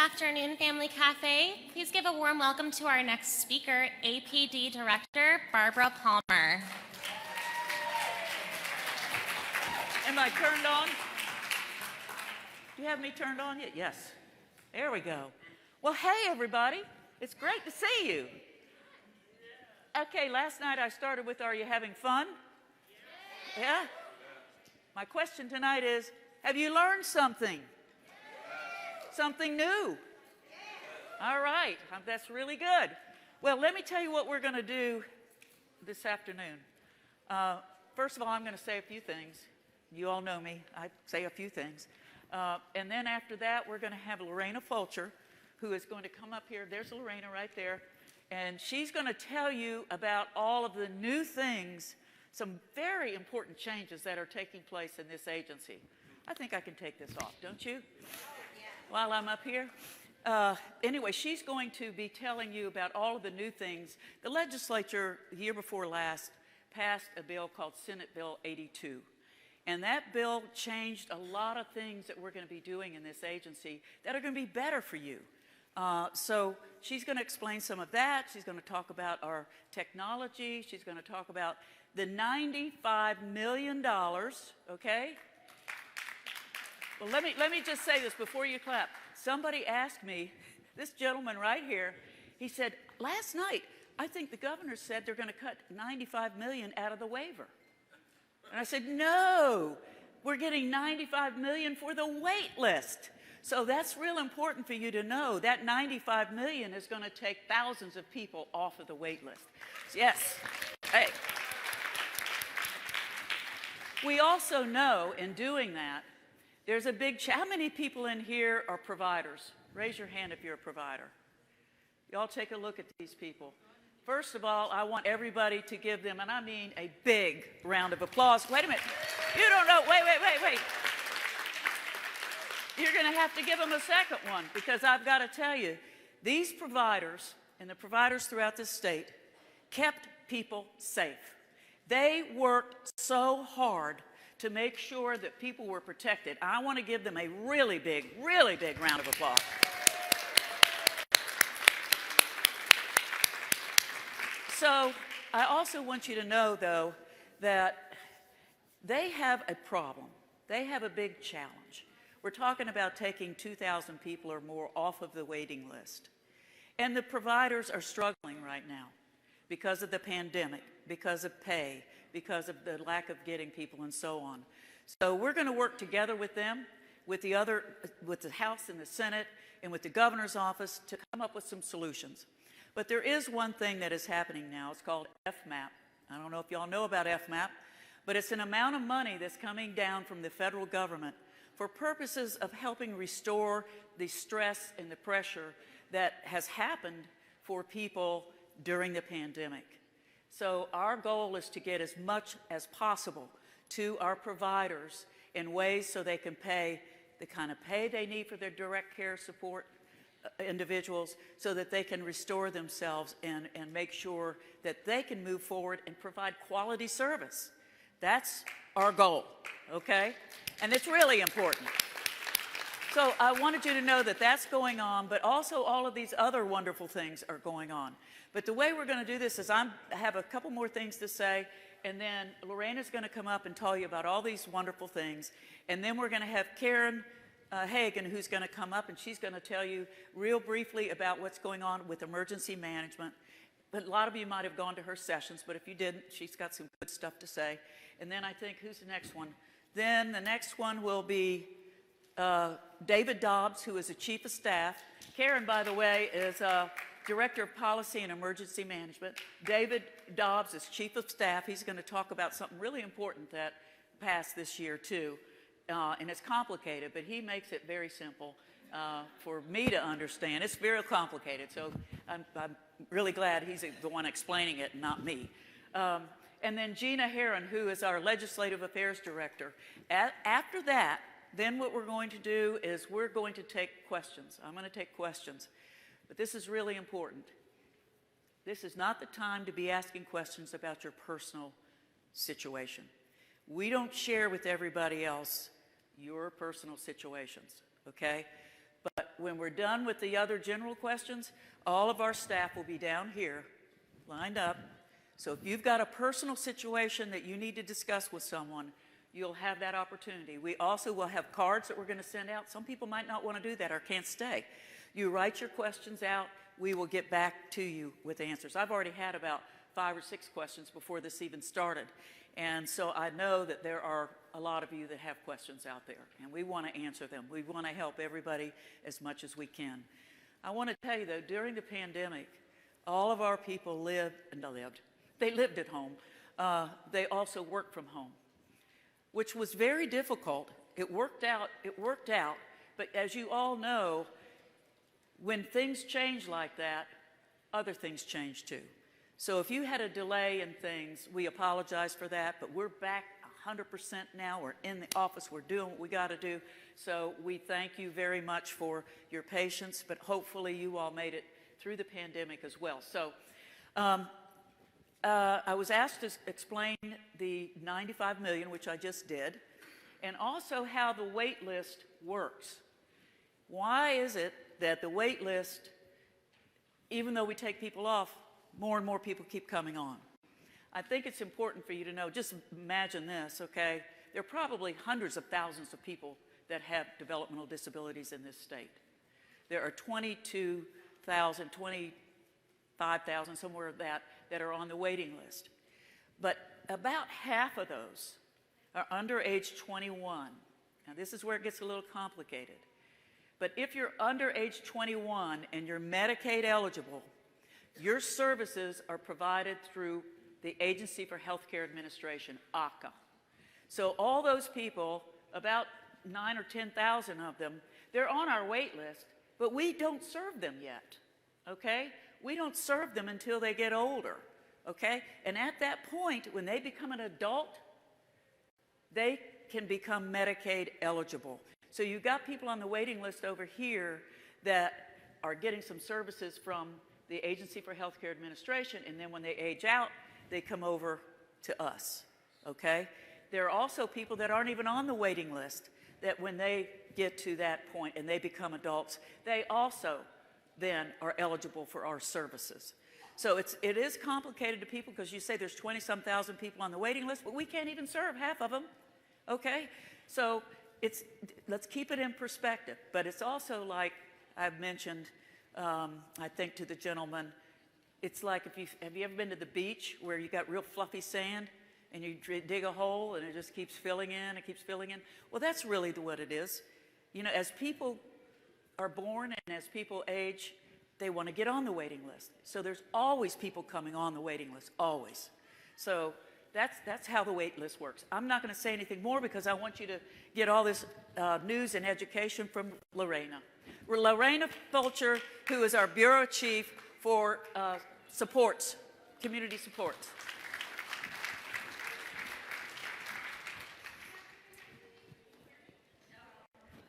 afternoon, Family Cafe. Please give a warm welcome to our next speaker, APD Director, Barbara Palmer. Am I turned on? Do you have me turned on yet? Yes. There we go. Well, hey, everybody. It's great to see you. Okay, last night I started with, are you having fun? Yeah? My question tonight is, have you learned something? Something new? All right, that's really good. Well, let me tell you what we're going to do this afternoon. First of all, I'm going to say a few things. You all know me. I say a few things. And then after that, we're going to have Lorena Fulcher, who is going to come up here. There's Lorena right there. And she's going to tell you about all of the new things, some very important changes that are taking place in this agency. I think I can take this off, don't you? While I'm up here. Anyway, she's going to be telling you about all of the new things. The legislature, the year before last, passed a bill called Senate Bill 82. And that bill changed a lot of things that we're going to be doing in this agency that are going to be better for you. So she's going to explain some of that. She's going to talk about our technology. She's going to talk about the $95 million, okay? Well, let me just say this before you clap. Somebody asked me, this gentleman right here, he said, last night, I think the governor said they're going to cut $95 million out of the waiver. And I said, no, we're getting $95 million for the wait list. So that's real important for you to know. That $95 million is going to take thousands of people off of the wait list. Yes. Hey. We also know in doing that, there's a big how many people in here are providers? Raise your hand if you're a provider. Y'all take a look at these people. First of all, I want everybody to give them, and I mean a big round of applause. Wait a minute. You don't know. Wait. You're going to have to give them a second one, because I've got to tell you, these providers and the providers throughout this state kept people safe. They worked so hard to make sure that people were protected. I want to give them a really big round of applause. So I also want you to know, though, that they have a problem. They have a big challenge. We're talking about taking 2,000 people or more off of the waiting list. And the providers are struggling right now because of the pandemic, because of pay, because of the lack of getting people and so on. So we're going to work together with them, with the House and the Senate, and with the governor's office to come up with some solutions. But there is one thing that is happening now. It's called FMAP. I don't know if y'all know about FMAP, but it's an amount of money that's coming down from the federal government for purposes of helping restore the stress and the pressure that has happened for people during the pandemic. So our goal is to get as much as possible to our providers in ways so they can pay the kind of pay they need for their direct care support individuals, so that they can restore themselves and make sure that they can move forward and provide quality service. That's our goal, okay? And it's really important. So I wanted you to know that that's going on, but also all of these other wonderful things are going on. But the way we're going to do this is I have a couple more things to say, and then Lorena's going to come up and tell you about all these wonderful things. And then we're going to have Karen Hagan, who's going to come up, and she's going to tell you real briefly about what's going on with emergency management. But a lot of you might have gone to her sessions, but if you didn't, she's got some good stuff to say. And then I think, who's the next one? Then the next one will be David Dobbs, who is the Chief of Staff. Karen, by the way, is Director of Policy and Emergency Management. David Dobbs is Chief of Staff. He's going to talk about something really important that passed this year, too. And it's complicated, but he makes it very simple for me to understand. It's very complicated, so I'm really glad he's the one explaining it, not me. And then Gina Herron, who is our Legislative Affairs Director. After that, then what we're going to do is we're going to take questions. I'm going to take questions. But this is really important. This is not the time to be asking questions about your personal situation. We don't share with everybody else your personal situations, okay? But when we're done with the other general questions, all of our staff will be down here, lined up. So if you've got a personal situation that you need to discuss with someone, you'll have that opportunity. We also will have cards that we're going to send out. Some people might not want to do that or can't stay. You write your questions out. We will get back to you with answers. I've already had about 5 or 6 questions before this even started. And so I know that there are a lot of you that have questions out there, and we want to answer them. We want to help everybody as much as we can. I want to tell you, though, during the pandemic, all of our people they lived at home. They also worked from home, which was very difficult. It worked out, but as you all know, when things change like that, other things change too. So if you had a delay in things, we apologize for that, but we're back 100% now. We're in the office. We're doing what we got to do. So we thank you very much for your patience, but hopefully you all made it through the pandemic as well. So I was asked to explain the $95 million, which I just did, and also how the wait list works. Why is it that the wait list, even though we take people off, more and more people keep coming on? I think it's important for you to know, just imagine this, okay? There are probably hundreds of thousands of people that have developmental disabilities in this state. There are 22,000, 25,000, somewhere that are on the waiting list. But about half of those are under age 21. Now this is where it gets a little complicated. But if you're under age 21 and you're Medicaid eligible, your services are provided through the Agency for Healthcare Administration, ACA. So all those people, about 9 or 10,000 of them, they're on our wait list, but we don't serve them yet, okay? We don't serve them until they get older, okay? And at that point, when they become an adult, they can become Medicaid eligible. So you've got people on the waiting list over here that are getting some services from the Agency for Healthcare Administration, and then when they age out, they come over to us, okay? There are also people that aren't even on the waiting list that when they get to that point and they become adults, they also then are eligible for our services. So it is complicated to people because you say there's 20-some thousand people on the waiting list, but we can't even serve half of them, okay? So let's keep it in perspective, but it's also like I've mentioned, I think to the gentleman, it's like have you ever been to the beach where you got real fluffy sand and you dig a hole and it just keeps filling in, it keeps filling in? Well, that's really what it is. You know, as people are born and as people age, they want to get on the waiting list. So there's always people coming on the waiting list, always. So that's how the wait list works. I'm not going to say anything more because I want you to get all this news and education from Lorena. Lorena Fulcher, who is our Bureau Chief for supports, community supports.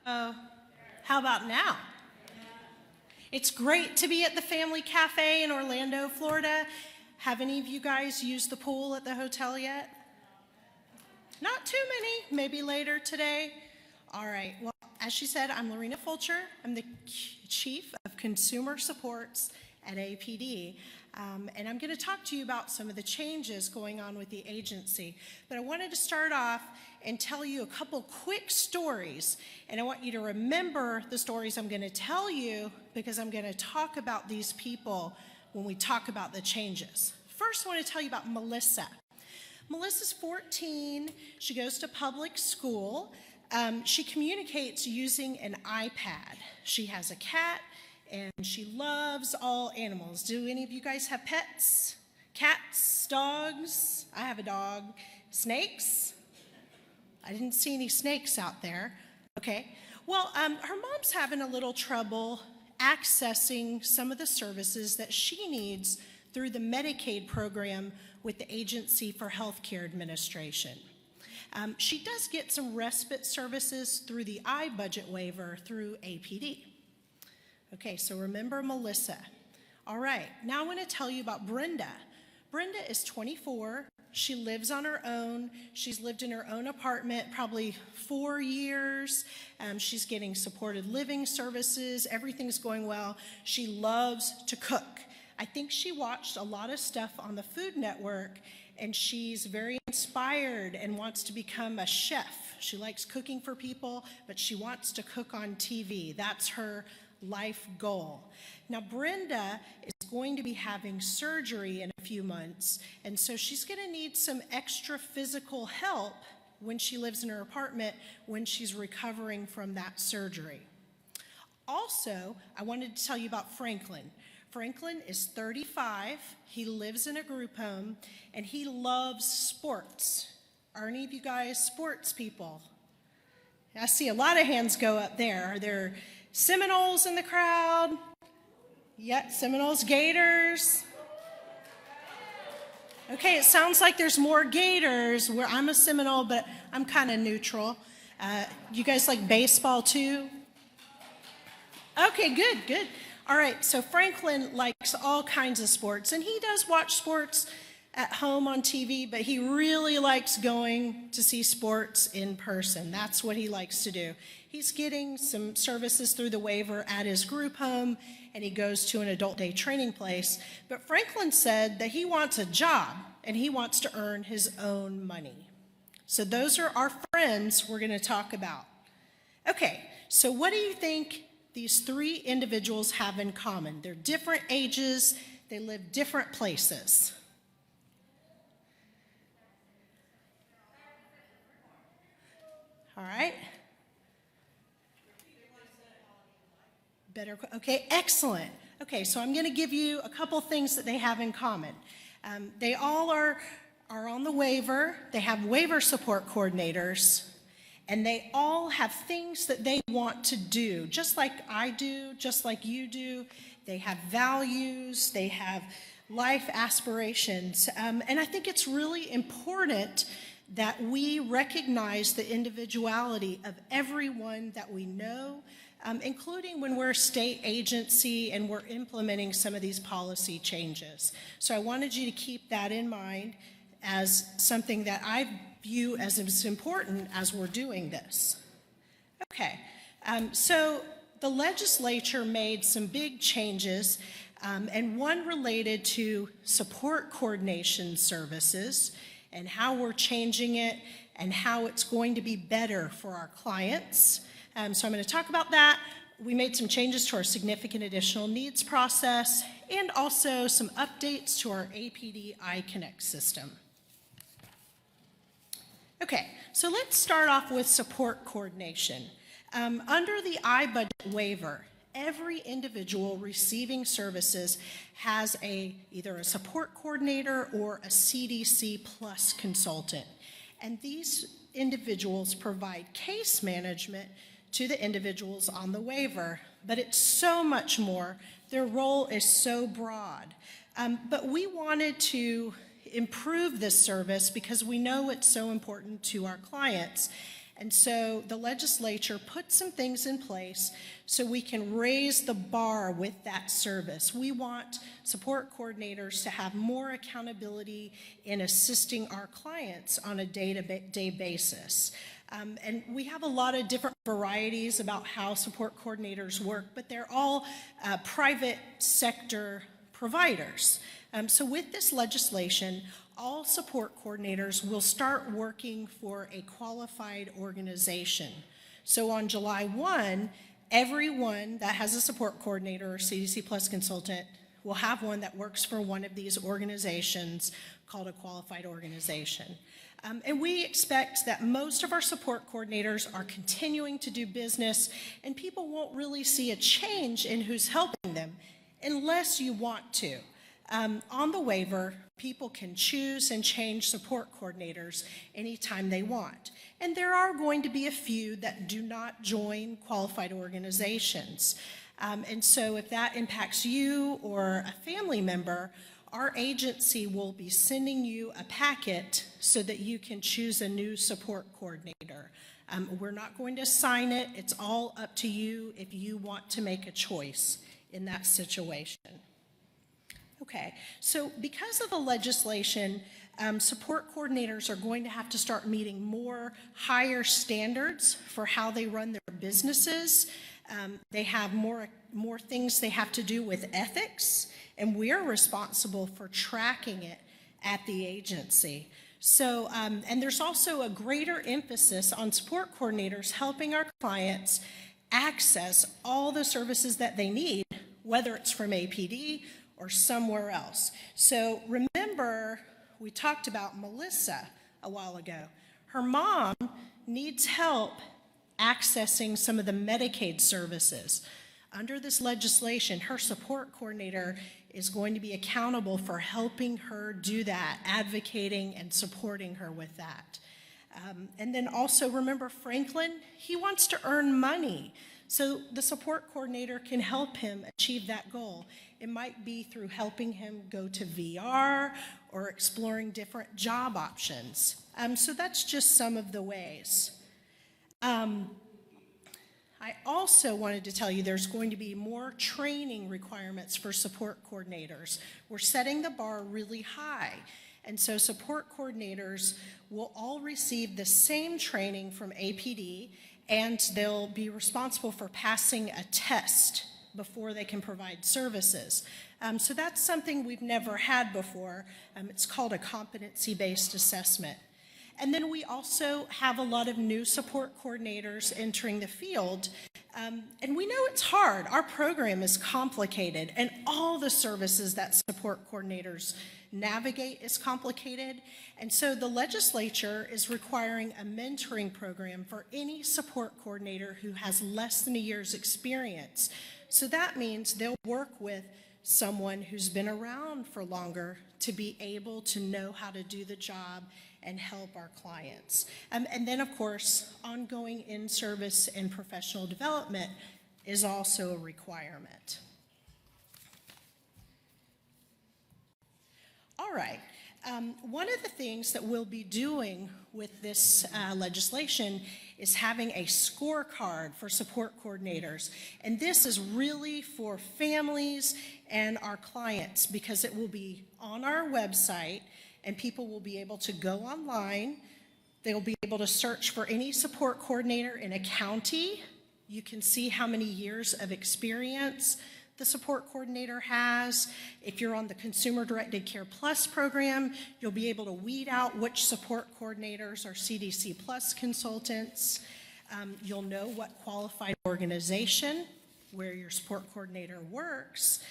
How about now? It's great to be at the Family Cafe in Orlando, Florida. Have any of you guys used the pool at the hotel yet? Not too many, maybe later today. All right, well, as she said, I'm Lorena Fulcher. I'm the Chief of Consumer Supports at APD. And I'm going to talk to you about some of the changes going on with the agency. But I wanted to start off and tell you a couple quick stories. And I want you to remember the stories I'm going to tell you because I'm going to talk about these people when we talk about the changes. First, I want to tell you about Melissa. Melissa's 14. She goes to public school. She communicates using an iPad. She has a cat, and she loves all animals. Do any of you guys have pets? Cats, dogs? I have a dog. Snakes? I didn't see any snakes out there. Okay. Well, her mom's having a little trouble accessing some of the services that she needs through the Medicaid program with the Agency for Healthcare Administration. She does get some respite services through the I-budget waiver through APD. Okay, so remember Melissa. All right, now I want to tell you about Brenda. Brenda is 24. She lives on her own. She's lived in her own apartment probably 4 years. She's getting supported living services. Everything's going well. She loves to cook. I think she watched a lot of stuff on the Food Network, and she's very inspired and wants to become a chef. She likes cooking for people, but she wants to cook on TV. That's her life goal. Now, Brenda is going to be having surgery in a few months, and so she's going to need some extra physical help when she lives in her apartment when she's recovering from that surgery. Also, I wanted to tell you about Franklin. Franklin is 35. He lives in a group home, and he loves sports. Are any of you guys sports people? I see a lot of hands go up there. Are there Seminoles in the crowd? Yeah, Seminoles, Gators. Okay, it sounds like there's more Gators. Where I'm a Seminole, but I'm kind of neutral. You guys like baseball too? Okay, good. All right, so Franklin likes all kinds of sports, and he does watch sports at home on TV, but he really likes going to see sports in person. That's what he likes to do. He's getting some services through the waiver at his group home, and he goes to an adult day training place. But Franklin said that he wants a job, and he wants to earn his own money. So those are our friends we're going to talk about. Okay, so what do you think these three individuals have in common? They're different ages, they live different places. All right. Better, okay, excellent. Okay, so I'm going to give you a couple things that they have in common. They all are on the waiver. They have waiver support coordinators, and they all have things that they want to do, just like I do, just like you do. They have values, they have life aspirations, and I think it's really important that we recognize the individuality of everyone that we know, including when we're a state agency and we're implementing some of these policy changes. So I wanted you to keep that in mind as something that I view as important as we're doing this. Okay, so the legislature made some big changes, and one related to support coordination services and how we're changing it and how it's going to be better for our clients. So I'm going to talk about that. We made some changes to our significant additional needs process and also some updates to our APD iConnect system. Okay, so let's start off with support coordination. Under the iBudget waiver, every individual receiving services has either a support coordinator or a CDC plus consultant. And these individuals provide case management to the individuals on the waiver, but it's so much more. Their role is so broad. But we wanted to improve this service because we know it's so important to our clients. And so the legislature put some things in place so we can raise the bar with that service. We want support coordinators to have more accountability in assisting our clients on a day-to-day basis. And we have a lot of different varieties about how support coordinators work, but they're all private sector providers. So with this legislation, all support coordinators will start working for a qualified organization. So on July 1, everyone that has a support coordinator or CDC Plus consultant will have one that works for one of these organizations called a qualified organization. And we expect that most of our support coordinators are continuing to do business, and people won't really see a change in who's helping them unless you want to. On the waiver, people can choose and change support coordinators anytime they want. And there are going to be a few that do not join qualified organizations. And so if that impacts you or a family member, our agency will be sending you a packet so that you can choose a new support coordinator. We're not going to assign it. It's all up to you if you want to make a choice in that situation. Okay, so because of the legislation, support coordinators are going to have to start meeting more higher standards for how they run their businesses. They have more things they have to do with ethics, and we're responsible for tracking it at the agency. So, and there's also a greater emphasis on support coordinators helping our clients access all the services that they need, whether it's from APD or somewhere else. So remember, we talked about Melissa a while ago. Her mom needs help accessing some of the Medicaid services. Under this legislation, her support coordinator is going to be accountable for helping her do that, advocating and supporting her with that. And then also remember Franklin, he wants to earn money. So the support coordinator can help him achieve that goal. It might be through helping him go to VR or exploring different job options. So that's just some of the ways. I also wanted to tell you there's going to be more training requirements for support coordinators. We're setting the bar really high. And so support coordinators will all receive the same training from APD, and they'll be responsible for passing a test before they can provide services. So that's something we've never had before. It's called a competency-based assessment. And then we also have a lot of new support coordinators entering the field. And we know it's hard. Our program is complicated, and all the services that support coordinators navigate is complicated. And so the legislature is requiring a mentoring program for any support coordinator who has less than a year's experience. So that means they'll work with someone who's been around for longer to be able to know how to do the job and help our clients. And then, of course, ongoing in-service and professional development is also a requirement. All right. One of the things that we'll be doing with this legislation is having a scorecard for support coordinators. And this is really for families and our clients because it will be on our website and people will be able to go online. They'll be able to search for any support coordinator in a county. You can see how many years of experience the support coordinator has. If you're on the Consumer Directed Care Plus program, you'll be able to weed out which support coordinators are CDC Plus consultants. You'll know what qualified organization where your support coordinator works.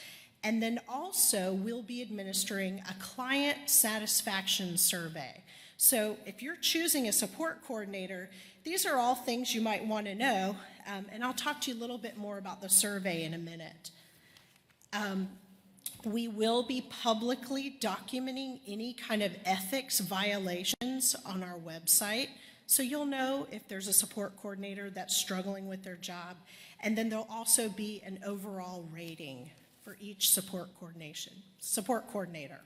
And then also, we'll be administering a client satisfaction survey. So if you're choosing a support coordinator, these are all things you might want to know. And I'll talk to you a little bit more about the survey in a minute. We will be publicly documenting any kind of ethics violations on our website. So you'll know if there's a support coordinator that's struggling with their job. And then there'll also be an overall rating for each support coordinator.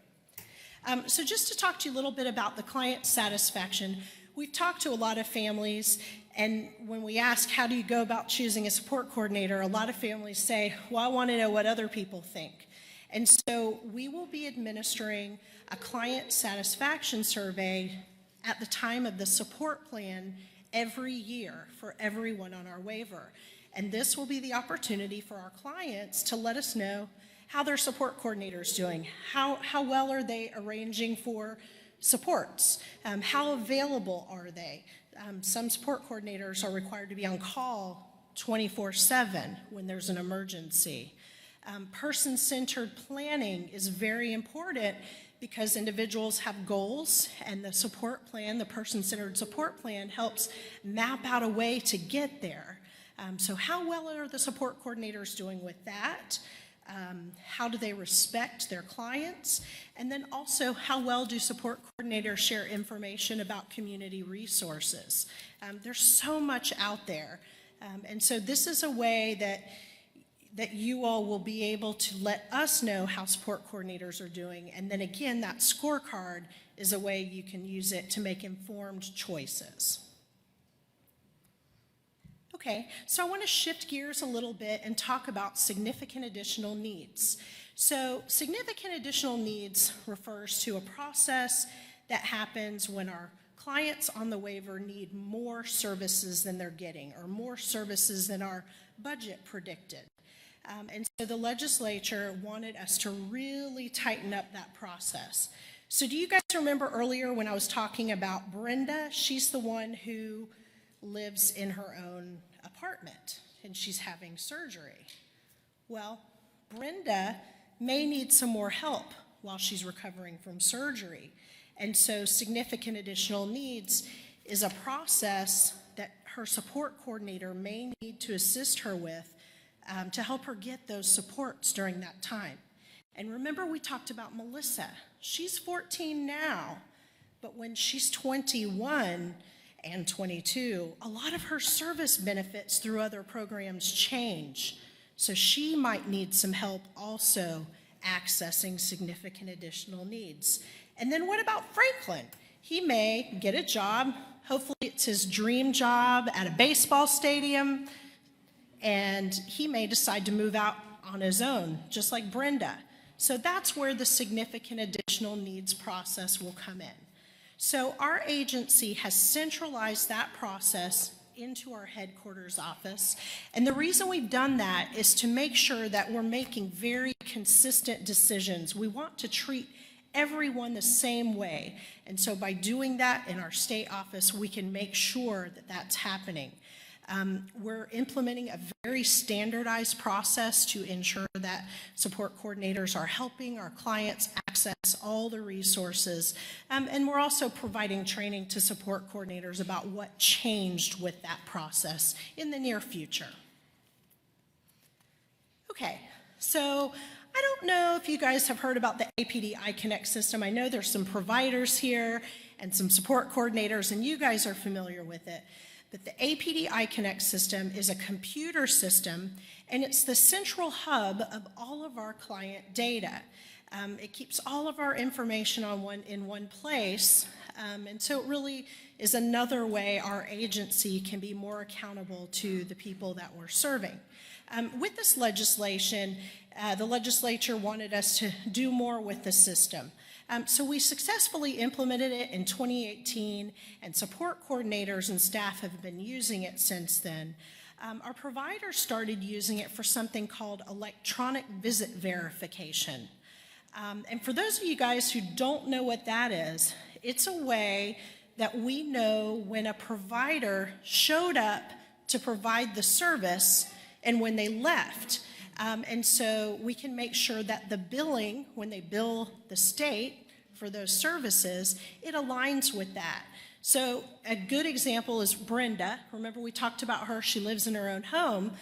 So just to talk to you a little bit about the client satisfaction, we've talked to a lot of families, and when we ask how do you go about choosing a support coordinator, a lot of families say, well, I want to know what other people think. And so we will be administering a client satisfaction survey at the time of the support plan every year for everyone on our waiver. And this will be the opportunity for our clients to let us know how their support coordinator is doing, how well are they arranging for supports, how available are they. Some support coordinators are required to be on call 24/7 when there's an emergency. Person-centered planning is very important because individuals have goals, and the support plan, the person-centered support plan, helps map out a way to get there. So how well are the support coordinators doing with that? How do they respect their clients? And then also, how well do support coordinators share information about community resources? There's so much out there. And so this is a way that you all will be able to let us know how support coordinators are doing. And then again, that scorecard is a way you can use it to make informed choices. Okay, so I want to shift gears a little bit and talk about significant additional needs. So significant additional needs refers to a process that happens when our clients on the waiver need more services than they're getting or more services than our budget predicted. And so the legislature wanted us to really tighten up that process. So do you guys remember earlier when I was talking about Brenda? She's the one who lives in her own apartment and she's having surgery. Well, Brenda may need some more help while she's recovering from surgery. And so significant additional needs is a process that her support coordinator may need to assist her with to help her get those supports during that time. And remember, we talked about Melissa. She's 14 now, but when she's 21 and 22, a lot of her service benefits through other programs change. So she might need some help also accessing significant additional needs. And then what about Franklin? He may get a job. Hopefully it's his dream job at a baseball stadium. And he may decide to move out on his own, just like Brenda. So that's where the significant additional needs process will come in. So our agency has centralized that process into our headquarters office. And the reason we've done that is to make sure that we're making very consistent decisions. We want to treat everyone the same way. And so by doing that in our state office, we can make sure that that's happening. We're implementing a very standardized process to ensure that support coordinators are helping our clients access all the resources. And we're also providing training to support coordinators about what changed with that process in the near future. Okay, so I don't know if you guys have heard about the APD iConnect system. I know there's some providers here and some support coordinators, and you guys are familiar with it. But the APD iConnect system is a computer system, and it's the central hub of all of our client data. It keeps all of our information in one place, and so it really is another way our agency can be more accountable to the people that we're serving. With this legislation, the legislature wanted us to do more with the system. So we successfully implemented it in 2018, and support coordinators and staff have been using it since then. Our providers started using it for something called electronic visit verification. And for those of you guys who don't know what that is, it's a way that we know when a provider showed up to provide the service and when they left. And so we can make sure that the billing, when they bill the state for those services, it aligns with that. So a good example is Brenda. Remember we talked about her, she lives in her own home.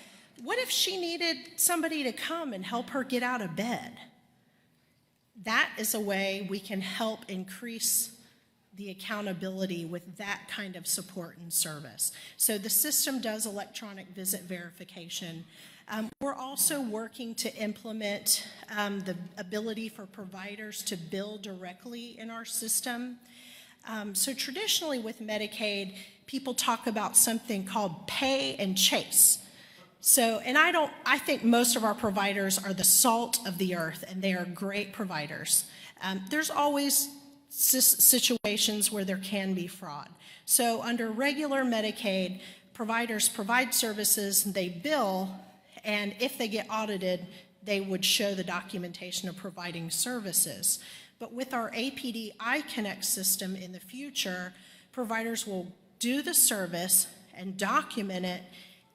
What if she needed somebody to come and help her get out of bed? That is a way we can help increase the accountability with that kind of support and service. So the system does electronic visit verification. We're also working to implement the ability for providers to bill directly in our system. So traditionally with Medicaid, people talk about something called pay and chase. So, and I think most of our providers are the salt of the earth, and they are great providers. There's always situations where there can be fraud. So under regular Medicaid, providers provide services, they bill, and if they get audited, they would show the documentation of providing services. But with our APD iConnect system in the future, providers will do the service and document it,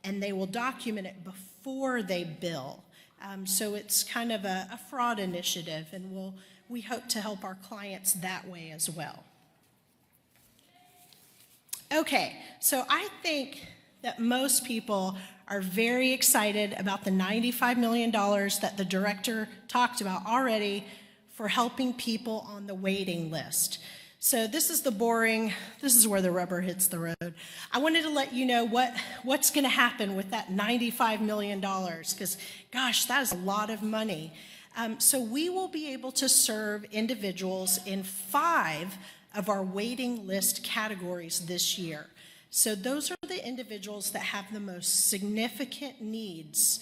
and they will document it before they bill. So it's kind of a fraud initiative, and we hope to help our clients that way as well. Okay, so I think that most people are very excited about the $95 million that the director talked about already for helping people on the waiting list. So this is this is where the rubber hits the road. I wanted to let you know what's going to happen with that $95 million, because gosh, that is a lot of money. So we will be able to serve individuals in 5 of our waiting list categories this year. So those are the individuals that have the most significant needs.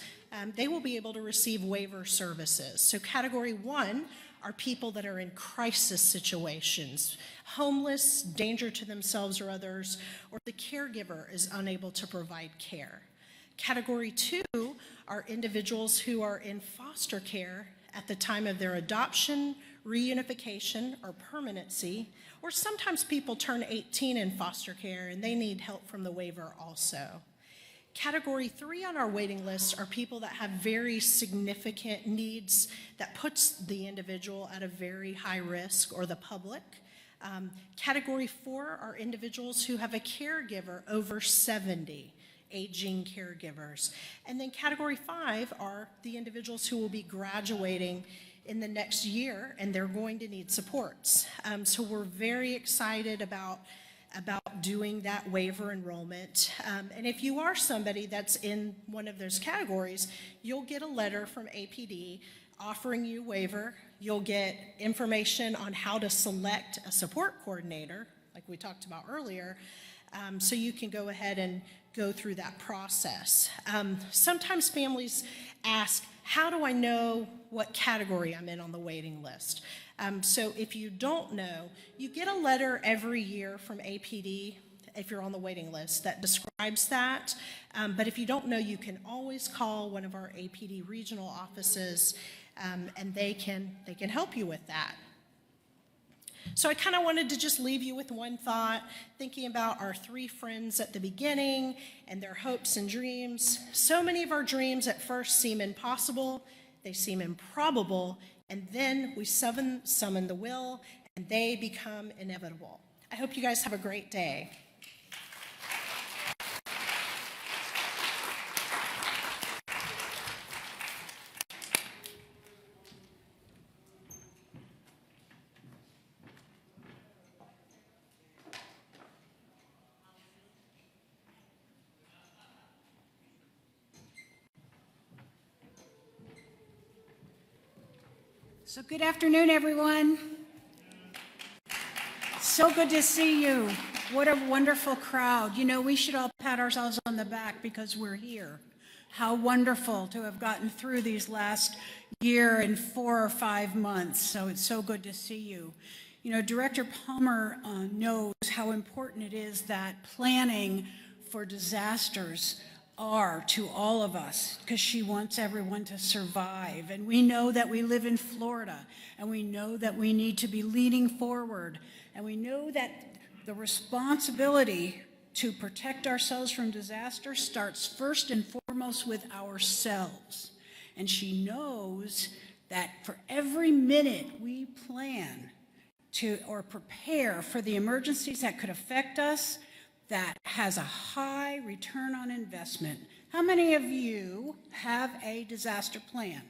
They will be able to receive waiver services. So category 1 are people that are in crisis situations, homeless, danger to themselves or others, or the caregiver is unable to provide care. Category 2 are individuals who are in foster care at the time of their adoption, reunification, or permanency, or sometimes people turn 18 in foster care and they need help from the waiver also. Category 3 on our waiting list are people that have very significant needs that puts the individual at a very high risk, or the public. Category 4 are individuals who have a caregiver over 70, aging caregivers. And then category 5 are the individuals who will be graduating in the next year, and they're going to need supports. So we're very excited about doing that waiver enrollment. And if you are somebody that's in one of those categories, you'll get a letter from APD offering you waiver. You'll get information on how to select a support coordinator, like we talked about earlier, so you can go ahead and go through that process. Sometimes families ask, how do I know what category I'm in on the waiting list? So if you don't know, you get a letter every year from APD if you're on the waiting list that describes that. But if you don't know, you can always call one of our APD regional offices, and they can help you with that. So I kind of wanted to just leave you with one thought, thinking about our 3 friends at the beginning and their hopes and dreams. So many of our dreams at first seem impossible, they seem improbable, and then we summon the will, and they become inevitable. I hope you guys have a great day. So good afternoon, everyone. So good to see you. What a wonderful crowd. You know, we should all pat ourselves on the back because we're here. How wonderful to have gotten through these last year and 4 or 5 months. So it's so good to see you. You know, Director Palmer knows how important it is that planning for disasters are to all of us, because she wants everyone to survive. And we know that we live in Florida, and we know that we need to be leaning forward, and we know that the responsibility to protect ourselves from disaster starts first and foremost with ourselves. And she knows that for every minute we plan to or prepare for the emergencies that could affect us, that has a high return on investment. How many of you have a disaster plan?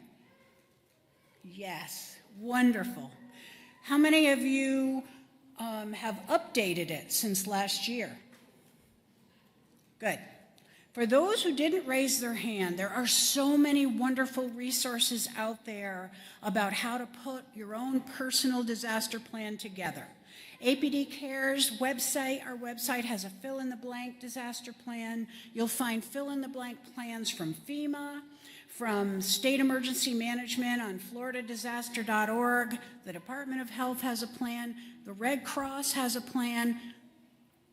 Yes, wonderful. How many of you have updated it since last year? Good. For those who didn't raise their hand, there are so many wonderful resources out there about how to put your own personal disaster plan together. APD Care's website, our website has a fill-in-the-blank disaster plan. You'll find fill-in-the-blank plans from FEMA, from State Emergency Management on floridadisaster.org. The Department of Health has a plan. The Red Cross has a plan.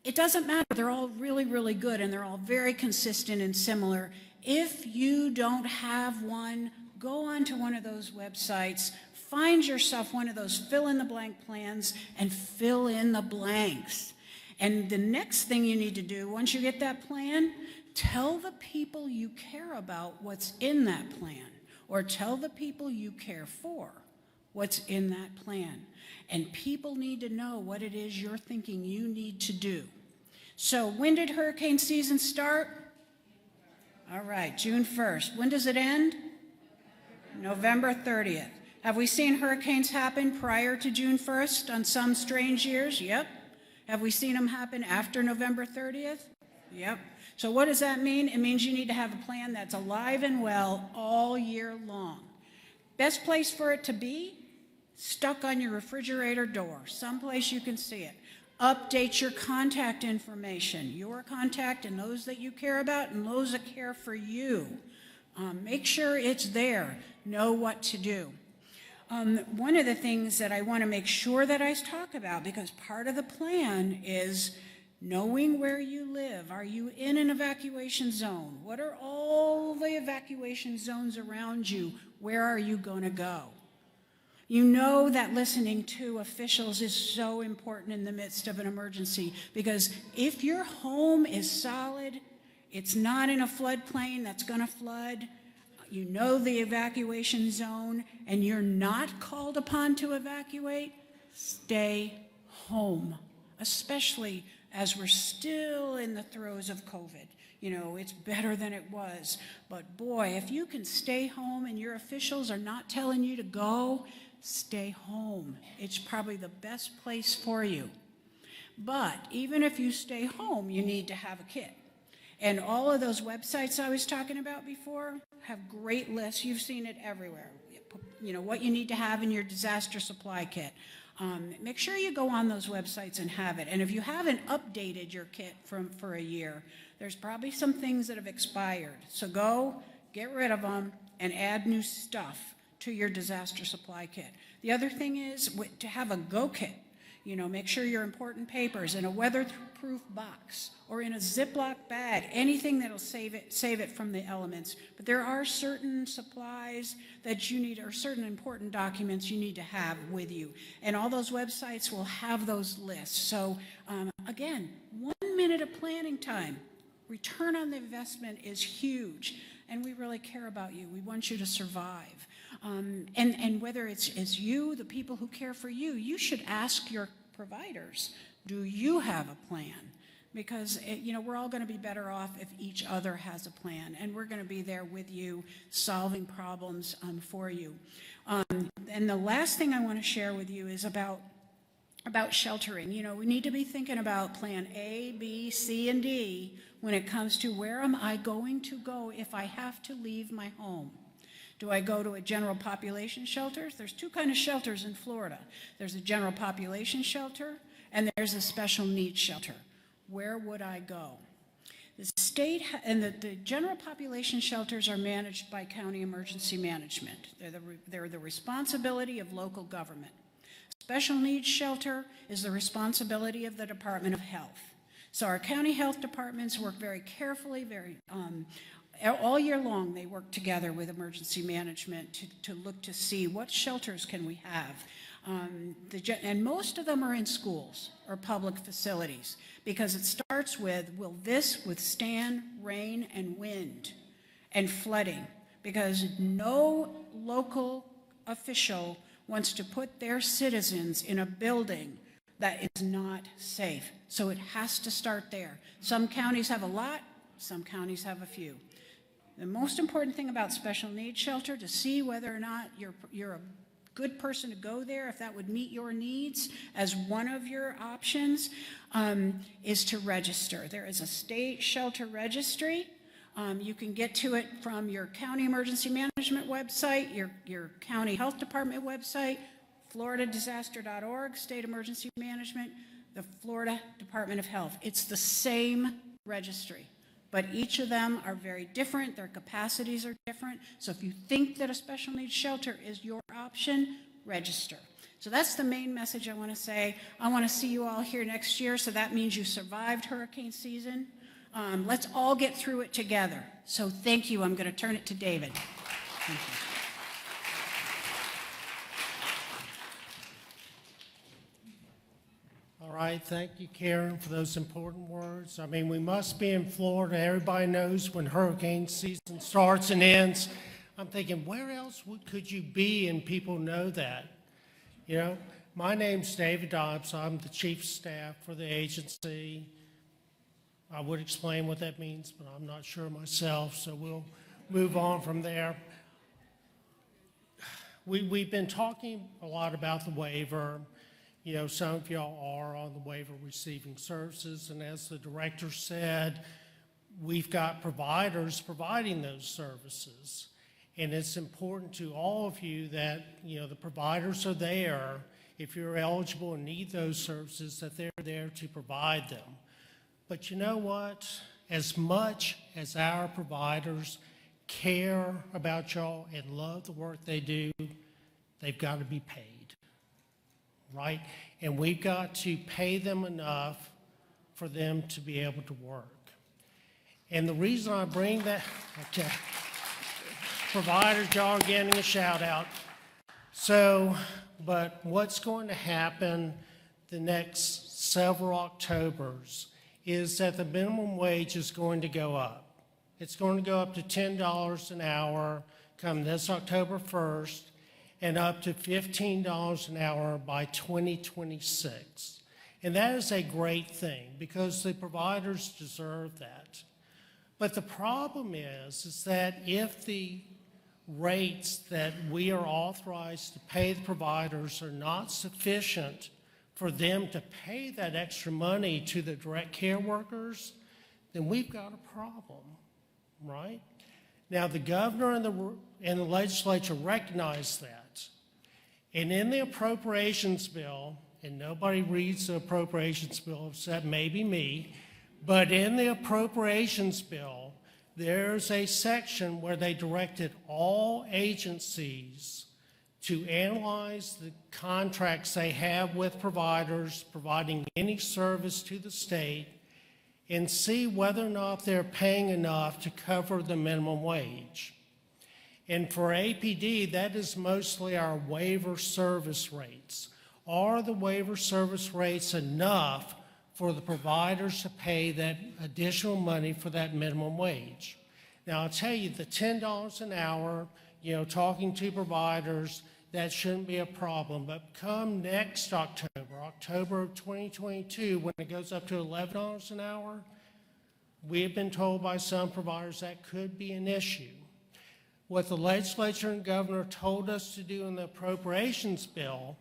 It doesn't matter. They're all really, really good, and they're all very consistent and similar. If you don't have one, go onto one of those websites, find yourself one of those fill-in-the-blank plans, and fill in the blanks. And the next thing you need to do, once you get that plan, tell the people you care about what's in that plan, or tell the people you care for what's in that plan. And people need to know what it is you're thinking you need to do. So when did hurricane season start? All right, June 1st. When does it end? November 30th. Have we seen hurricanes happen prior to June 1st on some strange years? Yep. Have we seen them happen after November 30th? Yep. So what does that mean? It means you need to have a plan that's alive and well all year long. Best place for it to be? Stuck on your refrigerator door, someplace you can see it. Update your contact information, your contact and those that you care about and those that care for you. Make sure it's there. Know what to do. One of the things that I want to make sure that I talk about, because part of the plan is knowing where you live. Are you in an evacuation zone? What are all the evacuation zones around you? Where are you going to go? You know that listening to officials is so important in the midst of an emergency, because if your home is solid, it's not in a floodplain that's going to flood, you know the evacuation zone, and you're not called upon to evacuate, stay home, especially as we're still in the throes of COVID. You know, it's better than it was. But boy, if you can stay home and your officials are not telling you to go, stay home. It's probably the best place for you. But even if you stay home, you need to have a kit. And all of those websites I was talking about before have great lists. You've seen it everywhere. You know, what you need to have in your disaster supply kit. Make sure you go on those websites and have it. And if you haven't updated your kit for a year, there's probably some things that have expired. So go, get rid of them, and add new stuff to your disaster supply kit. The other thing is to have a go kit. You know, make sure your important papers in a weatherproof box or in a Ziploc bag, anything that'll save it from the elements. But there are certain supplies that you need, or certain important documents you need to have with you. And all those websites will have those lists. So again, 1 minute of planning time. Return on the investment is huge. And we really care about you. We want you to survive. And whether it's you, the people who care for you, you should ask your providers, do you have a plan? Because, you know, we're all going to be better off if each other has a plan, and we're going to be there with you solving problems for you. And the last thing I want to share with you is about sheltering. You know, we need to be thinking about plan A, B, C, and D when it comes to where am I going to go if I have to leave my home. Do I go to a general population shelter? There's two kinds of shelters in Florida. There's a general population shelter, and there's a special needs shelter. Where would I go? The state and the general population shelters are managed by county emergency management. They're the responsibility of local government. Special needs shelter is the responsibility of the Department of Health. So our county health departments work very carefully, all year long. They work together with emergency management to look to see what shelters can we have. And most of them are in schools or public facilities, because it starts with, will this withstand rain and wind and flooding? Because no local official wants to put their citizens in a building that is not safe. So it has to start there. Some counties have a lot, some counties have a few. The most important thing about special needs shelter, to see whether or not you're a good person to go there, if that would meet your needs as one of your options, is to register. There is a state shelter registry. You can get to it from your county emergency management website, your county health department website, floridadisaster.org, state emergency management, the Florida Department of Health. It's the same registry, but each of them are very different. Their capacities are different. So if you think that a special needs shelter is your option, register. So that's the main message I want to say. I want to see you all here next year, so that means you survived hurricane season. Let's all get through it together. So thank you. I'm going to turn it to David. Thank you. All right, thank you, Karen, for those important words. I mean, we must be in Florida. Everybody knows when hurricane season starts and ends. I'm thinking, where else could you be and people know that? You know, my name's David Dobbs. I'm the chief of staff for the agency. I would explain what that means, but I'm not sure myself, so we'll move on from there. We've been talking a lot about the waiver. You know, some of y'all are on the waiver receiving services, and as the director said, we've got providers providing those services. And it's important to all of you that, you know, the providers are there if you're eligible and need those services, that they're there to provide them. But you know what? As much as our providers care about y'all and love the work they do, they've got to be paid, right? And we've got to pay them enough for them to be able to work. And the reason I bring that, okay, providers, y'all are getting a shout out. So, but what's going to happen the next several Octobers is that the minimum wage is going to go up. It's going to go up to $10 an hour come this October 1st and up to $15 an hour by 2026. And that is a great thing because the providers deserve that. But the problem is that if the rates that we are authorized to pay the providers are not sufficient for them to pay that extra money to the direct care workers, then we've got a problem, right? Now, the governor and the legislature recognize that. And in the appropriations bill, and nobody reads the appropriations bill except maybe me, but in the appropriations bill, there's a section where they directed all agencies to analyze the contracts they have with providers providing any service to the state and see whether or not they're paying enough to cover the minimum wage. And for APD, that is mostly our waiver service rates. Are the waiver service rates enough for the providers to pay that additional money for that minimum wage? Now, I'll tell you, the $10 an hour, talking to providers, that shouldn't be a problem. But come next October of 2022, when it goes up to $11 an hour, we have been told by some providers that could be an issue. What the legislature and governor told us to do in the appropriations bill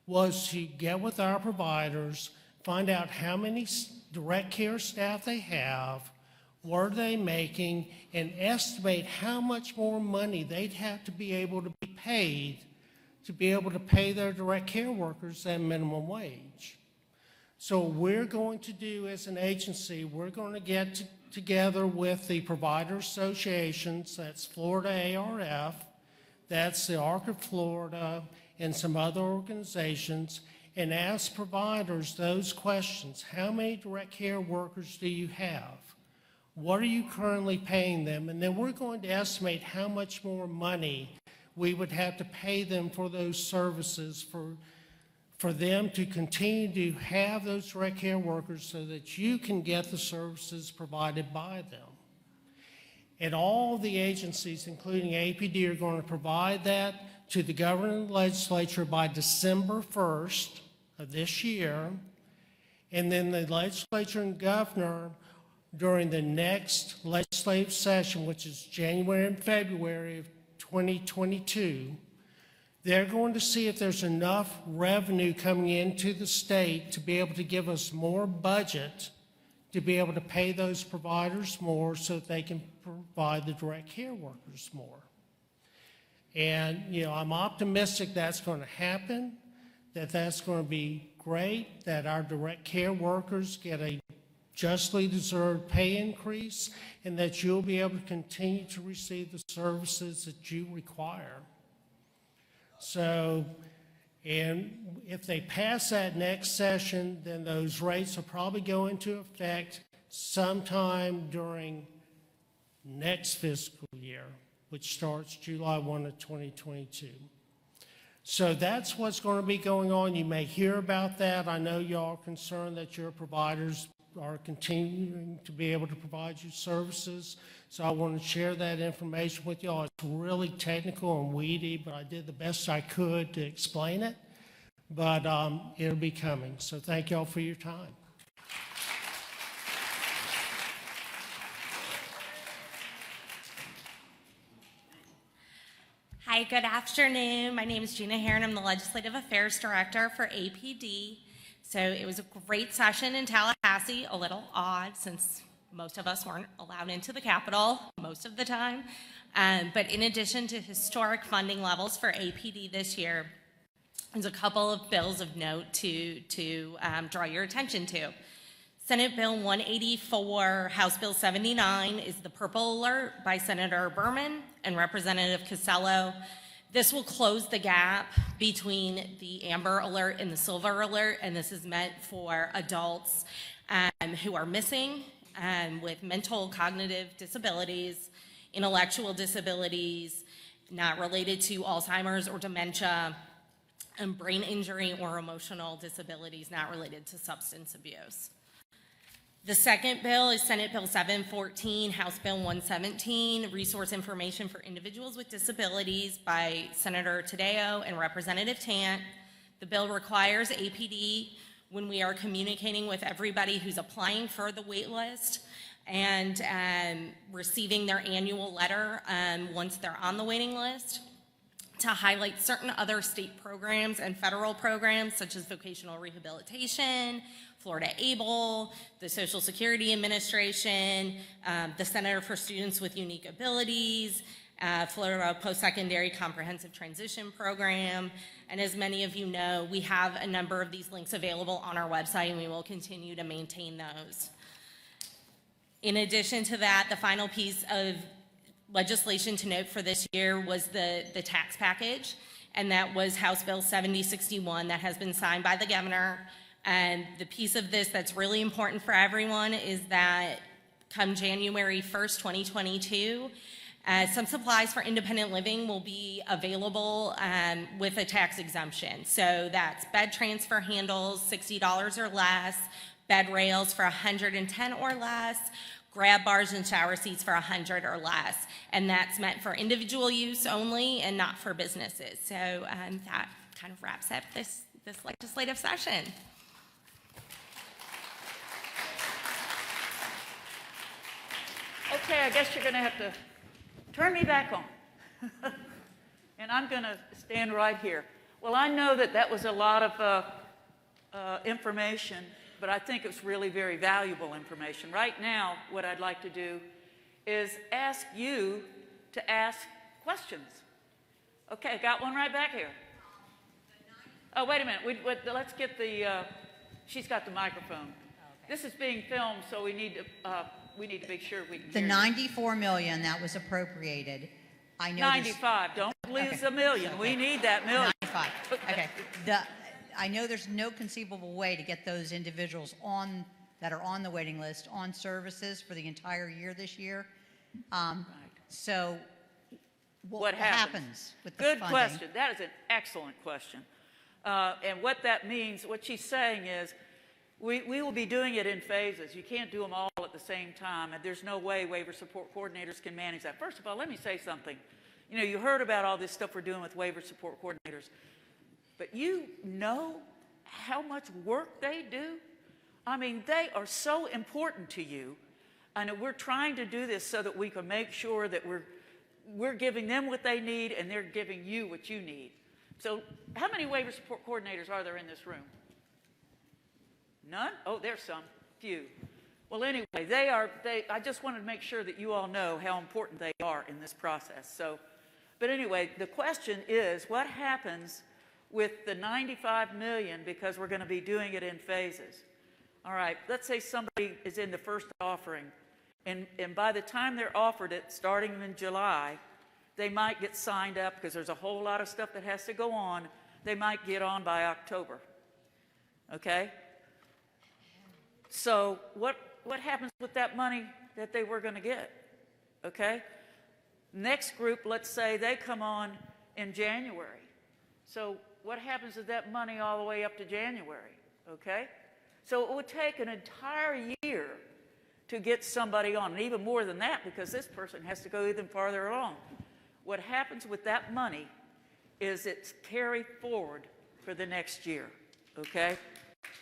was to get with our providers, find out how many direct care staff they have, what are they making, and estimate how much more money they'd have to be able to be paid to be able to pay their direct care workers that minimum wage. So what we're going to do as an agency, we're going to get together with the provider associations, that's Florida ARF, that's the ARC of Florida, and some other organizations, and ask providers those questions. How many direct care workers do you have? What are you currently paying them? And then we're going to estimate how much more money we would have to pay them for those services for them to continue to have those direct care workers so that you can get the services provided by them. And all the agencies, including APD, are going to provide that to the governor and legislature by December 1st of this year. And then the legislature and governor, during the next legislative session, which is January and February of 2022, they're going to see if there's enough revenue coming into the state to be able to give us more budget to be able to pay those providers more so that they can provide the direct care workers more. And, I'm optimistic that's going to happen, that's going to be great, that our direct care workers get a justly deserved pay increase, and that you'll be able to continue to receive the services that you require. So, and if they pass that next session, then those rates will probably go into effect sometime during next fiscal year, which starts July 1 of 2022. So that's what's going to be going on. You may hear about that. I know y'all are concerned that your providers are continuing to be able to provide you services. So I want to share that information with y'all. It's really technical and weedy, but I did the best I could to explain it. But it'll be coming. So thank y'all for your time. Hi, good afternoon. My name is Gina Heron. I'm the Legislative Affairs Director for APD. So it was a great session in Tallahassee, a little odd since most of us weren't allowed into the Capitol most of the time. But in addition to historic funding levels for APD this year, There's a couple of bills of note to draw your attention to. Senate Bill 184, House Bill 79 is the purple alert by Senator Berman and Representative Costello. This will close the gap between the amber alert and the silver alert, and this is meant for adults who are missing with mental cognitive disabilities, intellectual disabilities, not related to Alzheimer's or dementia, and brain injury or emotional disabilities not related to substance abuse. The second bill is Senate Bill 714, House Bill 117, Resource Information for Individuals with Disabilities by Senator Taddeo and Representative Tant. The bill requires APD, when we are communicating with everybody who's applying for the wait list and receiving their annual letter once they're on the waiting list, to highlight certain other state programs and federal programs such as vocational rehabilitation, Florida ABLE, the Social Security Administration, the Center for Students with Unique Abilities, Florida Post-Secondary Comprehensive Transition Program, and as many of you know, we have a number of these links available on our website, and we will continue to maintain those. In addition to that, the final piece of legislation to note for this year was the tax package, and that was House Bill 7061 that has been signed by the governor. And the piece of this that's really important for everyone is that come January 1st, 2022, some supplies for independent living will be available with a tax exemption. So that's bed transfer handles, $60 or less, bed rails for $110 or less, grab bars and shower seats for $100 or less. And that's meant for individual use only and not for businesses. So that kind of wraps up this legislative session. Okay, I guess you're going to have to turn me back on. And I'm going to stand right here. Well, I know that that was a lot of information, but I think it's really very valuable information. Right now, what I'd like to do is ask you to ask questions. Okay, got one right back here. Oh, wait a minute. Let's get the, she's got the microphone. This is being filmed, so we need to make sure we can The hear 94 million that was appropriated, I know 95. Don't lose a million. We need that million. 95. Okay. I know there's no conceivable way to get those individuals on that are on the waiting list on services for the entire year this year. So what happens with the Good funding? question. That is an excellent question. And what that means, what she's saying is, we will be doing it in phases. You can't do them all at the same time, and there's no way waiver support coordinators can manage that. First of all, let me say something. You know, you heard about all this stuff we're doing with waiver support coordinators, but you know how much work they do? I mean, they are so important to you, and we're trying to do this so that we can make sure that we're giving them what they need and they're giving you what you need. So how many waiver support coordinators are there in this room? None? Oh, there's some. Few. Well, anyway, I just wanted to make sure that you all know how important they are in this process. So, but anyway, the question is, what happens with the 95 million, because we're going to be doing it in phases? All right, let's say somebody is in the first offering, and by the time they're offered it, starting in July, they might get signed up because there's a whole lot of stuff that has to go on. They might get on by October. Okay? So what happens with that money that they were going to get? Okay? Next group, let's say they come on in January. So what happens with that money all the way up to January? Okay? So it would take an entire year to get somebody on, and even more than that, because this person has to go even farther along. What happens with that money is it's carried forward for the next year. Okay?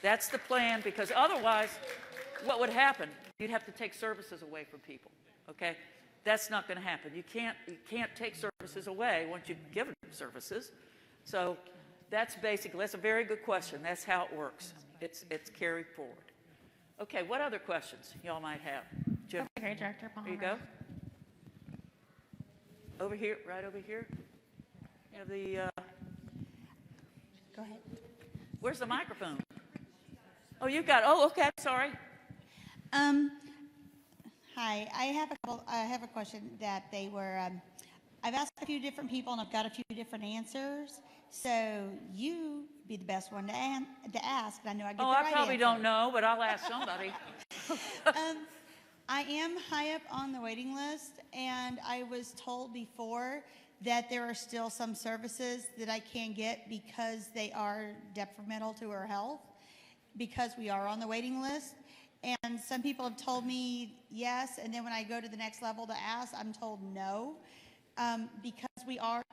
That's the plan, because otherwise, what would happen? You'd have to take services away from people, okay? That's not going to happen. You can't take services away once you've given them services. So that's a very good question. That's how it works. It's carried forward. Okay, what other questions y'all might have? Jim? Okay, Director Palmer. Here you go. Over here, right over here. You have the, Go ahead. Where's the microphone? Oh, you got, oh, okay, sorry. Hi, I have a question that they were, I've asked a few different people and I've got a few different answers. So you be the best one to ask. And I know I get Oh, the I right probably answer. don't know, but I'll ask somebody. I am high up on the waiting list, and I was told before that there are still some services that I can get because they are detrimental to our health, because we are on the waiting list. And some people have told me yes, and then when I go to the next level to ask, I'm told no, because we are,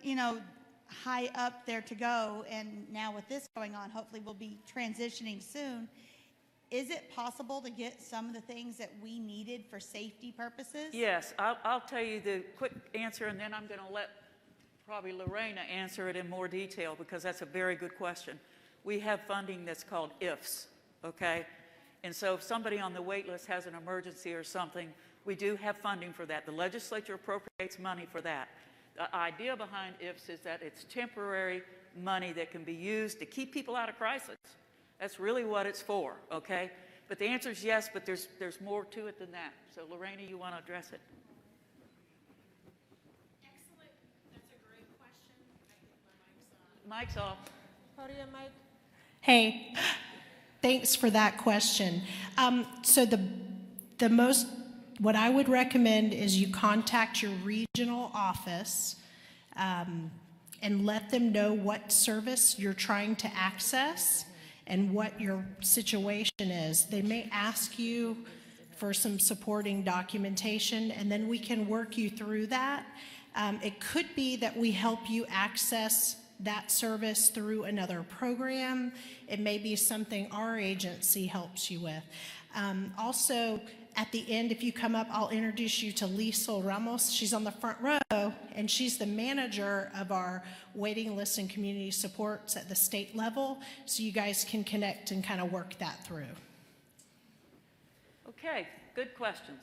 you know, high up there to go. And now with this going on, hopefully we'll be transitioning soon. Is it possible to get some of the things that we needed for safety purposes? Yes, I'll tell you the quick answer, and then I'm going to let probably Lorena answer it in more detail, because that's a very good question. We have funding that's called IFs, okay? And so if somebody on the wait list has an emergency or something, we do have funding for that. The legislature appropriates money for that. The idea behind IFs is that it's temporary money that can be used to keep people out of crisis. That's really what it's for, okay? But the answer is yes, but there's more to it than that. So, Lorena, you want to address it? Excellent. That's a great question. I think my mic's on. Mic's off. Podium mic. Hey, thanks for that question. So what I would recommend is you contact your regional office and let them know what service you're trying to access and what your situation is. They may ask you for some supporting documentation, and then we can work you through that. It could be that we help you access that service through another program. It may be something our agency helps you with. Also, at the end, if you come up, I'll introduce you to Liesl Ramos. She's on the front row, and she's the manager of our waiting list and community supports at the state level, so you guys can connect and kind of work that through. Okay, good questions.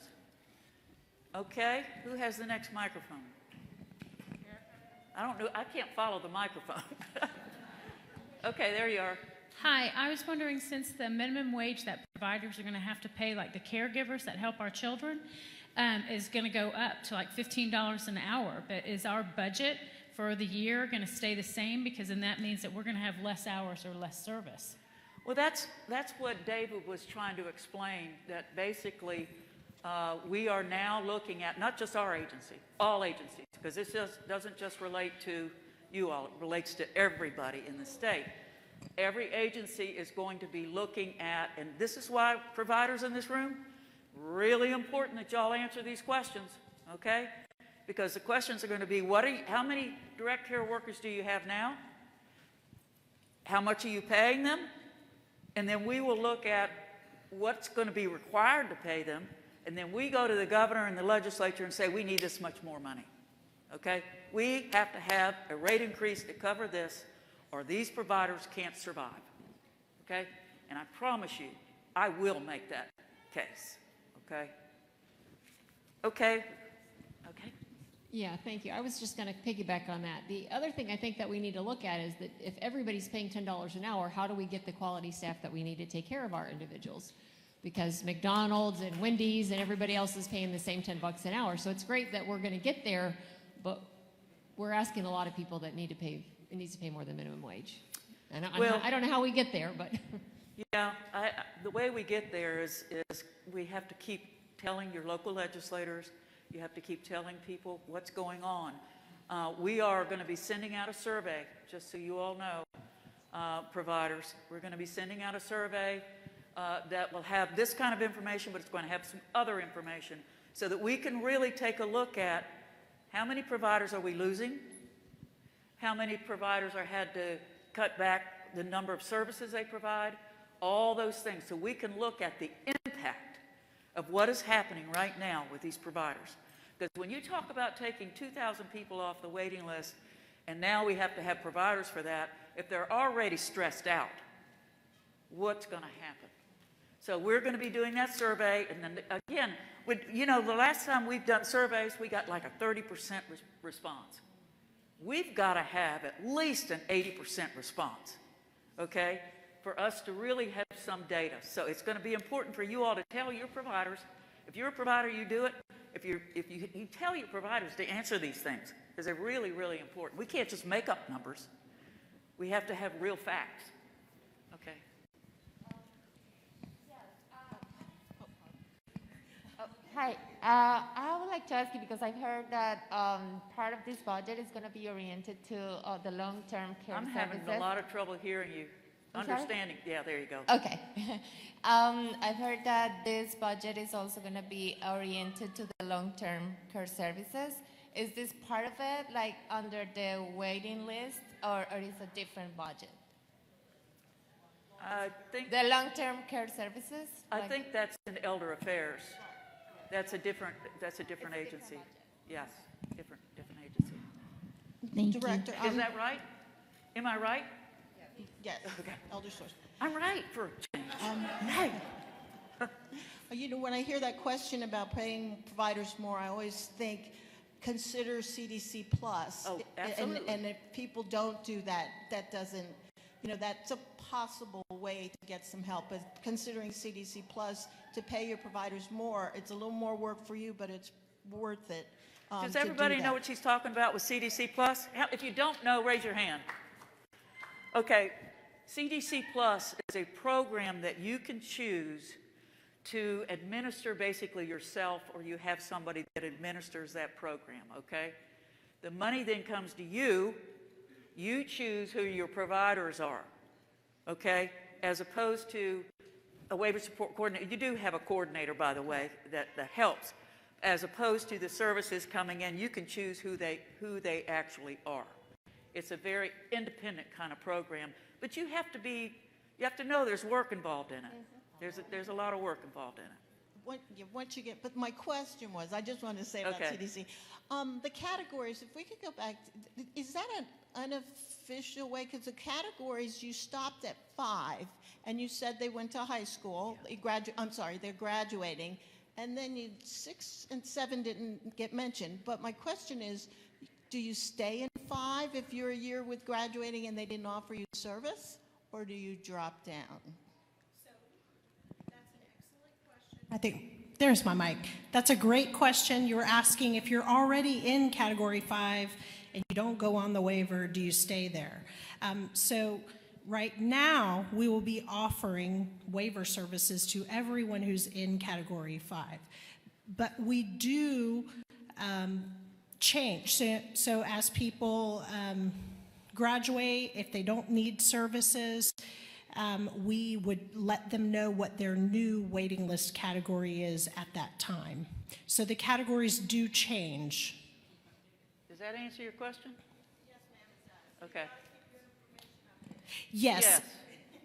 Okay, who has the next microphone? I don't know, I can't follow the microphone. Okay, there you are. Hi, I was wondering, since the minimum wage that providers are going to have to pay, like the caregivers that help our children, is going to go up to like $15 an hour, but is our budget for the year going to stay the same? Because then that means that we're going to have less hours or less service. Well, that's what David was trying to explain, that basically we are now looking at not just our agency, all agencies, because this doesn't just relate to you all, it relates to everybody in the state. Every agency is going to be looking at, and this is why providers in this room, really important that y'all answer these questions, okay? Because the questions are going to be, how many direct care workers do you have now? How much are you paying them? And then we will look at what's going to be required to pay them, and then we go to the governor and the legislature and say, we need this much more money, okay? We have to have a rate increase to cover this, or these providers can't survive, okay? And I promise you, I will make that case, okay? Okay. Yeah, thank you. I was just going to piggyback on that. The other thing I think that we need to look at is that if everybody's paying $10 an hour, how do we get the quality staff that we need to take care of our individuals? Because McDonald's and Wendy's and everybody else is paying the same $10 an hour. So it's great that we're going to get there, but we're asking a lot of people that needs to pay more than minimum wage. And I don't know how we get there, but. Yeah, the way we get there is we have to keep telling your local legislators, you have to keep telling people what's going on. We are going to be sending out a survey, just so you all know, providers. We're going to be sending out a survey that will have this kind of information, but it's going to have some other information so that we can really take a look at how many providers are we losing, how many providers are had to cut back the number of services they provide, all those things, so we can look at the impact of what is happening right now with these providers. Because when you talk about taking 2,000 people off the waiting list, and now we have to have providers for that, if they're already stressed out, what's going to happen? So we're going to be doing that survey, and then again, the last time we've done surveys, we got like a 30% response. we've got to have at least an 80% response, okay, for us to really have some data. So it's going to be important for you all to tell your providers. If you're a provider, you do it. If you tell your providers to answer these things, because they're really, really important. We can't just make up numbers. We have to have real facts. Okay. Hi, I would like to ask you, because I've heard that part of this budget is going to be oriented to the long-term care I'm services. having a lot of trouble hearing you. I'm sorry? Understanding. Yeah, there you go. Okay. I've heard that this budget is also going to be oriented to the long-term care services. Is this part of it, like under the waiting list, or is it a different budget? I think The long-term care services? I think that's in Elder Affairs. That's a different agency. Yes, different agency. Thank you. Director, Is that right? Am I right? yes, Okay. Elder Source. I'm right for a change. You know, when I hear that question about paying providers more, I always think, consider CDC Plus. Oh, absolutely. And if people don't do that, that doesn't, you know, that's a possible way to get some help. But considering CDC Plus to pay your providers more, it's a little more work for you, but it's worth it. Does to do everybody know that. what she's talking about with CDC Plus? If you don't know, raise your hand. Okay, CDC Plus is a program that you can choose to administer basically yourself, or you have somebody that administers that program, okay? The money then comes to you. You choose who your providers are, okay? As opposed to a waiver support coordinator. You do have a coordinator, by the way, that helps. As opposed to the services coming in, you can choose who they actually are. It's a very independent kind of program, but you have to know there's work involved in it. There's a lot of work involved in it. Once you get, but my question was, I just wanted to say about Okay. CDC. The categories, if we could go back, is that an unofficial way? Because the categories, you stopped at 5, and you said they went to high school. They're graduating. And then 6 and 7 didn't get mentioned. But my question is, do you stay in 5 if you're a year with graduating and they didn't offer you service? Or do you drop down? I think, there's my mic. That's a great question. You were asking if you're already in Category 5 and you don't go on the waiver, do you stay there? So right now, we will be offering waiver services to everyone who's in Category 5. But we do change. So as people graduate, if they don't need services, we would let them know what their new waiting list category is at that time. So the categories do change. Does that answer your question? Yes, ma'am. Okay. Yes.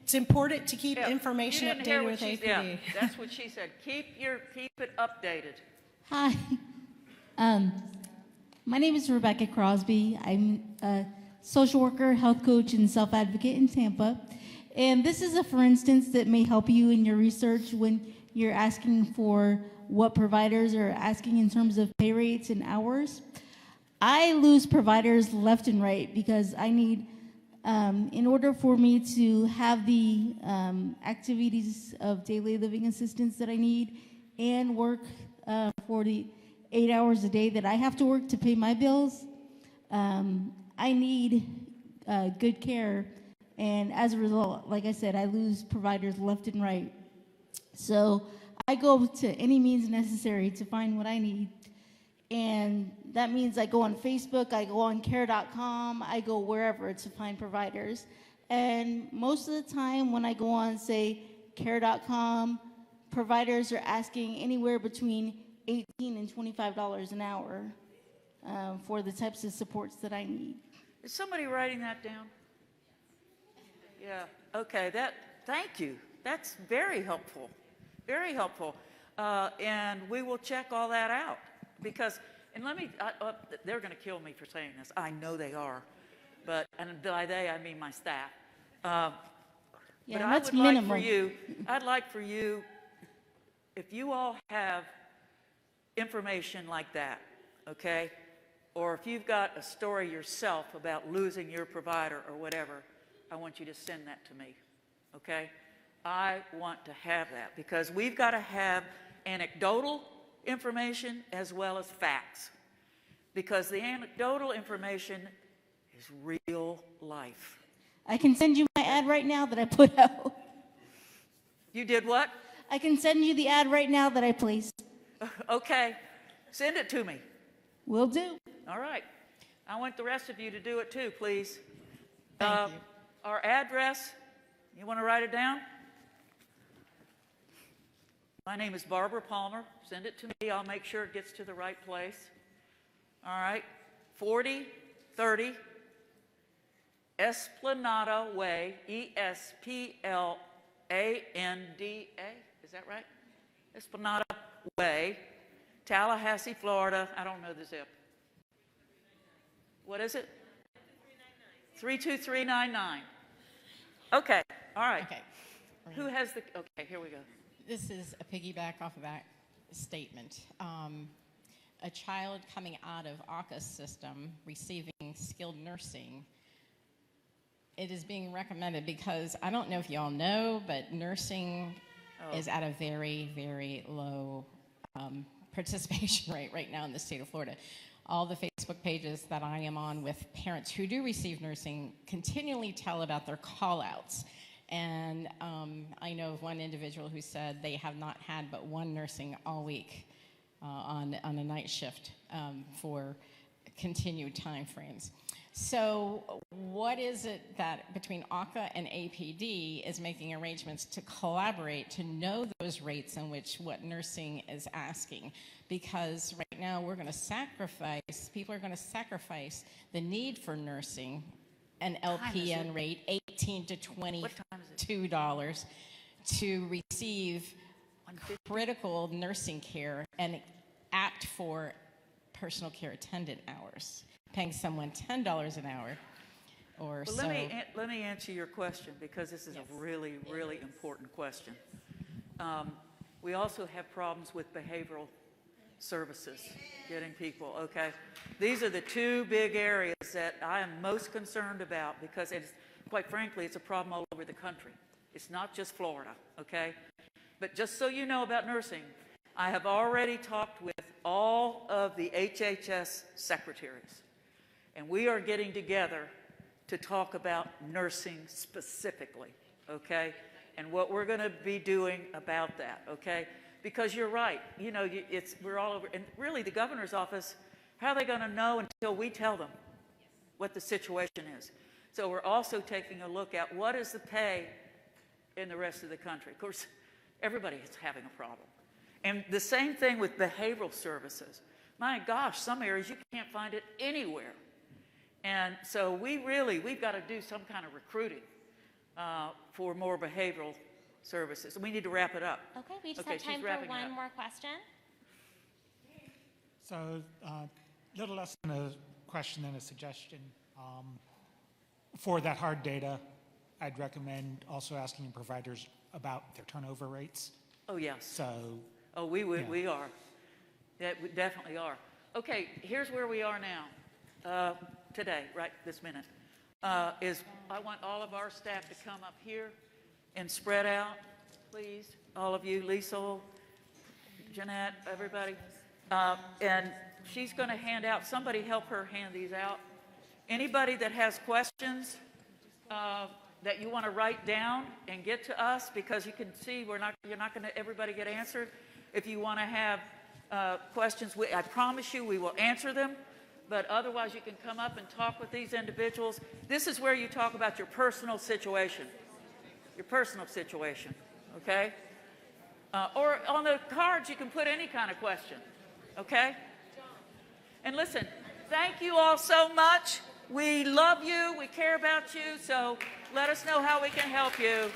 It's important to keep information You didn't hear updated what with she- APD. Yeah, that's what she said. Keep it updated. Hi. My name is Rebecca Crosby. I'm a social worker, health coach, and self-advocate in Tampa. And this is a for instance that may help you in your research when you're asking for what providers are asking in terms of pay rates and hours. I lose providers left and right because I need, in order for me to have the activities of daily living assistance that I need and work for the 8 hours a day that I have to work to pay my bills, I need good care. And as a result, like I said, I lose providers left and right. So I go to any means necessary to find what I need. And that means I go on Facebook, I go on care.com, I go wherever to find providers. And most of the time when I go on, say, care.com, providers are asking anywhere between $18 and $25 an hour for the types of supports that I need. Is somebody writing that down? Yeah, okay, thank you. That's very helpful, very helpful. And we will check all that out because, and they're gonna kill me for saying this. I know they are, and by they, I mean my staff. Yeah, But that's I'd like for you, if you all have information like that, okay, or if you've got a story yourself about losing your provider or whatever, I want you to send that to me, okay? I want to have that because we've got to have anecdotal information as well as facts, because the anecdotal information is real life. I can send you my ad right now that I put out. You did what? I can send you the ad right now that I placed. Okay, send it to me. Will do. All right. I want the rest of you to do it too, please. Thank you. Our address, you want to write it down? My name is Barbara Palmer. Send it to me. I'll make sure it gets to the right place. All right. 4030 Esplanada Way, Esplanda. Is that right? Esplanada Way, Tallahassee, Florida. I don't know the zip. What is it? 32399. Okay. All right. Okay. Who has the, okay, here we go. This is a piggyback off of that statement. A child coming out of ACA's system receiving skilled nursing, it is being recommended because I don't know if you all know, but nursing is at a very, very low participation rate right now in the state of Florida. All the Facebook pages that I am on with parents who do receive nursing continually tell about their call-outs. And I know of one individual who said they have not had but one nursing all week on a night shift for continued time frames. So what is it that between ACA and APD is making arrangements to collaborate to know those rates in which what nursing is asking? Because right now we're going to sacrifice, people are going to sacrifice the need for nursing, an LPN rate, $18 to $22 to receive critical nursing care and apt for personal care attendant hours, paying someone $10 an hour or Well, so. let me answer your question because this is a really, really important question. We also have problems with behavioral services, getting people, okay? These are the two big areas that I am most concerned about because it's, quite frankly, it's a problem all over the country. It's not just Florida, okay? But just so you know about nursing, I have already talked with all of the HHS secretaries, and we are getting together to talk about nursing specifically, okay? And what we're going to be doing about that, okay? Because you're right, you know, we're all over, and really the governor's office, how are they going to know until we tell them what the situation is? So we're also taking a look at what is the pay in the rest of the country. Of course, everybody is having a problem. And the same thing with behavioral services. My gosh, some areas you can't find it anywhere. And so we've got to do some kind of recruiting for more behavioral services. We need to wrap it up. Okay, we just have time for one more question. So, little less than a question than a suggestion. For that hard data, I'd recommend also asking providers about their turnover rates. Oh, yes. So. Oh, we are. Yeah, we definitely are. Okay, here's where we are now, today, right this minute, is I want all of our staff to come up here and spread out, please. All of you, Lisa, Jeanette, everybody. And she's going to hand out, somebody help her hand these out. Anybody that has questions that you want to write down and get to us, because you can see you're not going to everybody get answered. If you want to have questions, I promise you we will answer them. But otherwise, you can come up and talk with these individuals. This is where you talk about your personal situation. Your personal situation, okay? Or on the cards, you can put any kind of question, okay? And listen, thank you all so much. We love you. We care about you. So let us know how we can help you.